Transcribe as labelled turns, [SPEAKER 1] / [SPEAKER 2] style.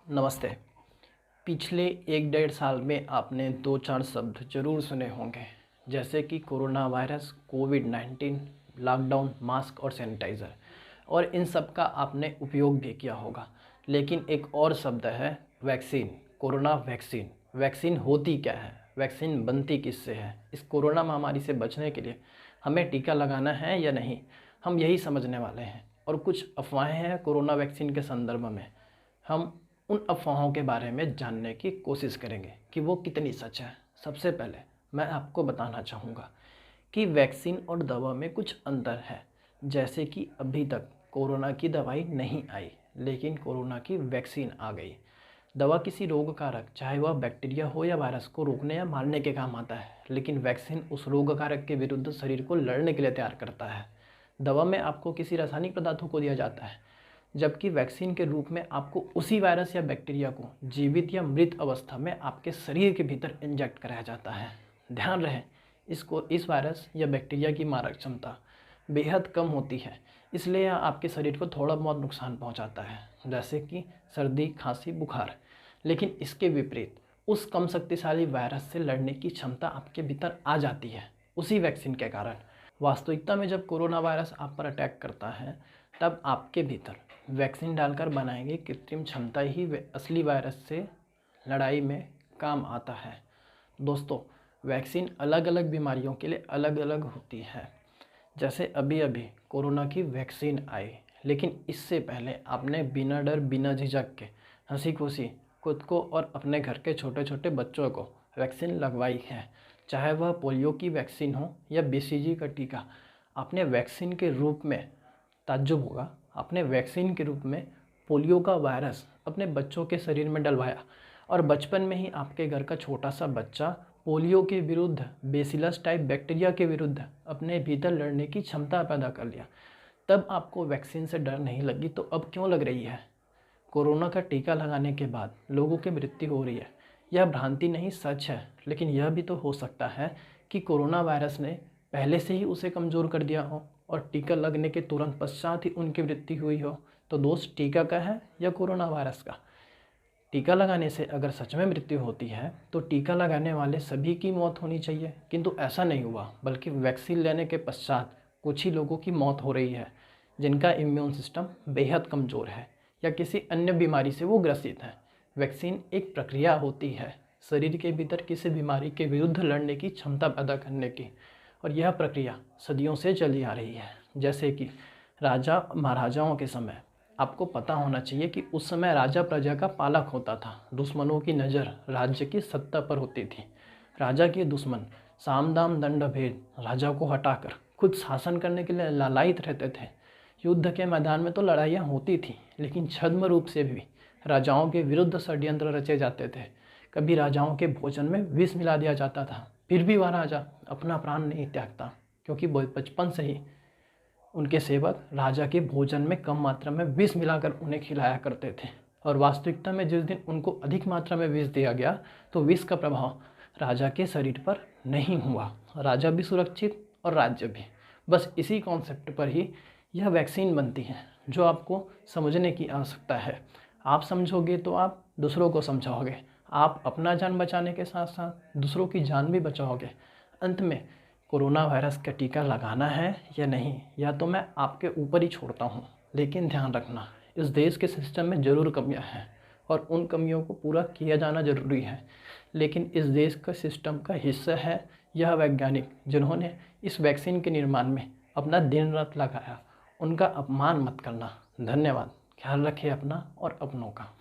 [SPEAKER 1] नमस्ते। पिछले 1 डेढ़ साल में आपने 2 4 शब्द ज़रूर सुने होंगे, जैसे कि कोरोना वायरस, कोविड-19, लॉकडाउन, मास्क और सैनिटाइज़र, और इन सब का आपने उपयोग भी किया होगा। लेकिन एक और शब्द है वैक्सीन, कोरोना वैक्सीन। वैक्सीन होती क्या है? वैक्सीन बनती किससे है? इस कोरोना महामारी से बचने के लिए हमें टीका लगाना है या नहीं, हम यही समझने वाले हैं। और कुछ अफवाहें हैं कोरोना वैक्सीन के संदर्भ में, हम उन अफवाहों के बारे में जानने की कोशिश करेंगे कि वो कितनी सच है। सबसे पहले मैं आपको बताना चाहूँगा कि वैक्सीन और दवा में कुछ अंतर है। जैसे कि अभी तक कोरोना की दवाई नहीं आई, लेकिन कोरोना की वैक्सीन आ गई। दवा किसी रोग कारक, चाहे वह बैक्टीरिया हो या वायरस, को रोकने या मारने के काम आता है, लेकिन वैक्सीन उस रोग कारक के विरुद्ध शरीर को लड़ने के लिए तैयार करता है। दवा में आपको किसी रासायनिक पदार्थों को दिया जाता है, जबकि वैक्सीन के रूप में आपको उसी वायरस या बैक्टीरिया को जीवित या मृत अवस्था में आपके शरीर के भीतर इंजेक्ट कराया जाता है। ध्यान रहे, इस वायरस या बैक्टीरिया की मारक क्षमता बेहद कम होती है, इसलिए यह आपके शरीर को थोड़ा बहुत नुकसान पहुंचाता है, जैसे कि सर्दी, खांसी, बुखार। लेकिन इसके विपरीत उस कम शक्तिशाली वायरस से लड़ने की क्षमता आपके भीतर आ जाती है उसी वैक्सीन के कारण। वास्तविकता में जब कोरोना वायरस आप पर अटैक करता है, तब आपके भीतर वैक्सीन डालकर बनाई गई कृत्रिम क्षमता ही असली वायरस से लड़ाई में काम आता है। दोस्तों, वैक्सीन अलग अलग बीमारियों के लिए अलग अलग होती है। जैसे अभी अभी कोरोना की वैक्सीन आई, लेकिन इससे पहले आपने बिना डर, बिना झिझक के, हंसी खुशी खुद को और अपने घर के छोटे छोटे बच्चों को वैक्सीन लगवाई है। चाहे वह पोलियो की वैक्सीन हो या BCG का टीका, आपने वैक्सीन के रूप में, ताज्जुब होगा, आपने वैक्सीन के रूप में पोलियो का वायरस अपने बच्चों के शरीर में डलवाया, और बचपन में ही आपके घर का छोटा सा बच्चा पोलियो के विरुद्ध, बेसिलस टाइप बैक्टीरिया के विरुद्ध अपने भीतर लड़ने की क्षमता पैदा कर लिया। तब आपको वैक्सीन से डर नहीं लगी, तो अब क्यों लग रही है? कोरोना का टीका लगाने के बाद लोगों की मृत्यु हो रही है, यह भ्रांति नहीं, सच है। लेकिन यह भी तो हो सकता है कि कोरोना वायरस ने पहले से ही उसे कमज़ोर कर दिया हो और टीका लगने के तुरंत पश्चात ही उनकी मृत्यु हुई हो। तो दोष टीका का है या कोरोना वायरस का? टीका लगाने से अगर सच में मृत्यु होती है तो टीका लगाने वाले सभी की मौत होनी चाहिए, किंतु ऐसा नहीं हुआ, बल्कि वैक्सीन लेने के पश्चात कुछ ही लोगों की मौत हो रही है, जिनका इम्यून सिस्टम बेहद कमज़ोर है या किसी अन्य बीमारी से वो ग्रसित है। वैक्सीन एक प्रक्रिया होती है शरीर के भीतर किसी बीमारी के विरुद्ध लड़ने की क्षमता पैदा करने की, और यह प्रक्रिया सदियों से चली आ रही है। जैसे कि राजा महाराजाओं के समय, आपको पता होना चाहिए कि उस समय राजा प्रजा का पालक होता था। दुश्मनों की नज़र राज्य की सत्ता पर होती थी। राजा के दुश्मन साम दाम दंड भेद राजा को हटाकर खुद शासन करने के लिए लालायित रहते थे। युद्ध के मैदान में तो लड़ाइयाँ होती थी, लेकिन छद्म रूप से भी राजाओं के विरुद्ध षड्यंत्र रचे जाते थे। कभी राजाओं के भोजन में विष मिला दिया जाता था, फिर भी वह राजा अपना प्राण नहीं त्यागता, क्योंकि बचपन से ही उनके सेवक राजा के भोजन में कम मात्रा में विष मिलाकर उन्हें खिलाया करते थे। और वास्तविकता में जिस दिन उनको अधिक मात्रा में विष दिया गया, तो विष का प्रभाव राजा के शरीर पर नहीं हुआ, राजा भी सुरक्षित और राज्य भी। बस इसी कॉन्सेप्ट पर ही यह वैक्सीन बनती है, जो आपको समझने की आवश्यकता है। आप समझोगे तो आप दूसरों को समझाओगे, आप अपना जान बचाने के साथ साथ दूसरों की जान भी बचाओगे। अंत में कोरोना वायरस का टीका लगाना है या नहीं, या तो मैं आपके ऊपर ही छोड़ता हूँ। लेकिन ध्यान रखना, इस देश के सिस्टम में ज़रूर कमियां हैं और उन कमियों को पूरा किया जाना ज़रूरी है। लेकिन इस देश का सिस्टम का हिस्सा है यह वैज्ञानिक, जिन्होंने इस वैक्सीन के निर्माण में अपना दिन रात लगाया। उनका अपमान मत करना। धन्यवाद। ख्याल रखिए अपना और अपनों का।